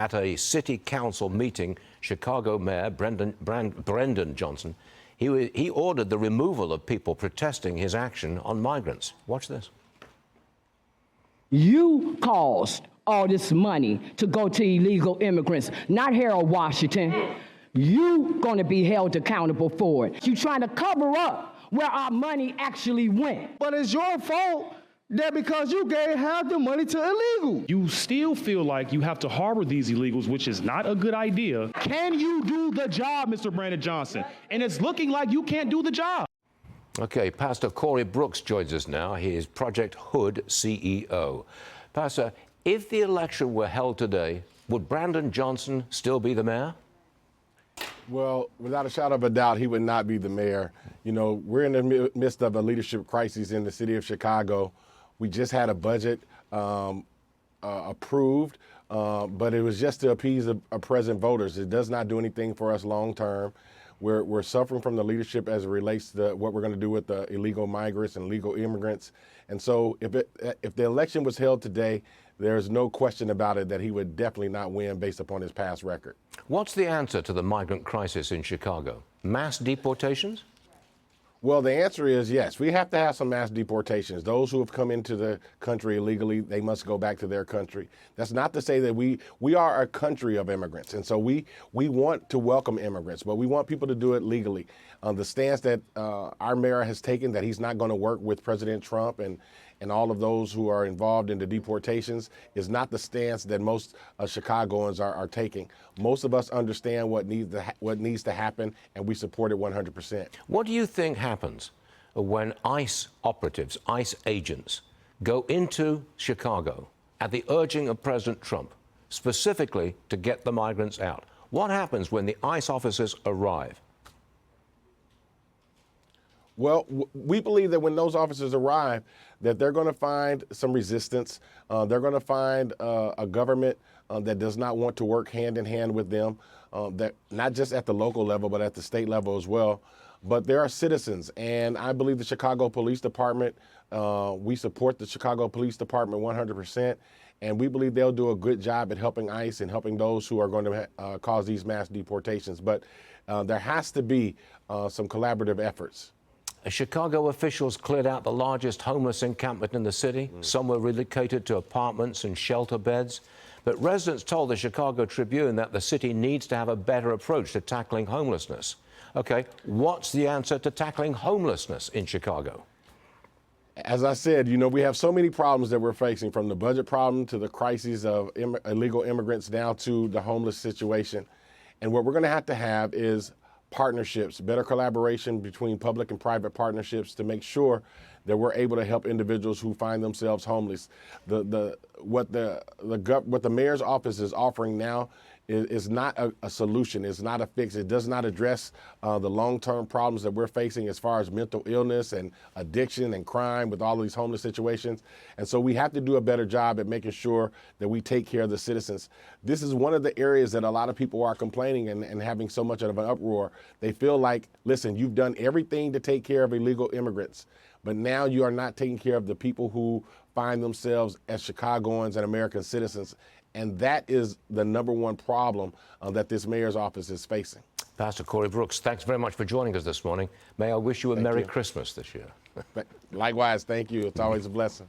At a city council meeting, Chicago Mayor Brendan Johnson, he ordered the removal of people protesting his action on migrants. Watch this. You caused all this money to go to illegal immigrants, not Harold Washington. You gonna be held accountable for it. You trying to cover up where our money actually went. But it's your fault that because you gave half the money to illegal. You still feel like you have to harbor these illegals, which is not a good idea. Can you do the job, Mr. Brandon Johnson? And it's looking like you can't do the job. Okay, Pastor Corey Brooks joins us now. He is Project Hood CEO. Pastor, if the election were held today, would Brandon Johnson still be the mayor? Well, without a shadow of a doubt, he would not be the mayor. You know, we're in the midst of a leadership crisis in the city of Chicago. We just had a budget approved, but it was just to appease the present voters. It does not do anything for us long term. We're suffering from the leadership as it relates to what we're going to do with the illegal migrants and legal immigrants. And so if the election was held today, there's no question about it that he would definitely not win based upon his past record. What's the answer to the migrant crisis in Chicago? Mass deportations? Well, the answer is yes. We have to have some mass deportations. Those who have come into the country illegally, they must go back to their country. That's not to say that we are a country of immigrants, and so we want to welcome immigrants, but we want people to do it legally. The stance that our mayor has taken, that he's not going to work with President Trump and all of those who are involved in the deportations, is not the stance that most Chicagoans are taking. Most of us understand what needs to happen, and we support it 100%. What do you think happens when ICE operatives, ICE agents, go into Chicago at the urging of President Trump, specifically to get the migrants out? What happens when the ICE officers arrive? Well, we believe that when those officers arrive, that they're going to find some resistance. They're going to find a government that does not want to work hand in hand with them, that not just at the local level, but at the state level as well. But there are citizens, and I believe the Chicago Police Department, we support the Chicago Police Department 100%, and we believe they'll do a good job at helping ICE and helping those who are going to cause these mass deportations. But there has to be some collaborative efforts. Chicago officials cleared out the largest homeless encampment in the city. Some were relocated to apartments and shelter beds. But residents told the Chicago Tribune that the city needs to have a better approach to tackling homelessness. Okay, what's the answer to tackling homelessness in Chicago? As I said, you know, we have so many problems that we're facing, from the budget problem to the crises of illegal immigrants down to the homeless situation. And what we're going to have is partnerships, better collaboration between public and private partnerships to make sure that we're able to help individuals who find themselves homeless. What the mayor's office is offering now is not a solution. It's not a fix. It does not address the long-term problems that we're facing as far as mental illness and addiction and crime with all of these homeless situations. And so we have to do a better job at making sure that we take care of the citizens. This is one of the areas that a lot of people are complaining and having so much of an uproar. They feel like, listen, you've done everything to take care of illegal immigrants, but now you are not taking care of the people who find themselves as Chicagoans and American citizens. And that is the #1 problem that this mayor's office is facing. Pastor Corey Brooks, thanks very much for joining us this morning. May I wish you a Merry Christmas this year. Likewise, thank you. It's always a blessing.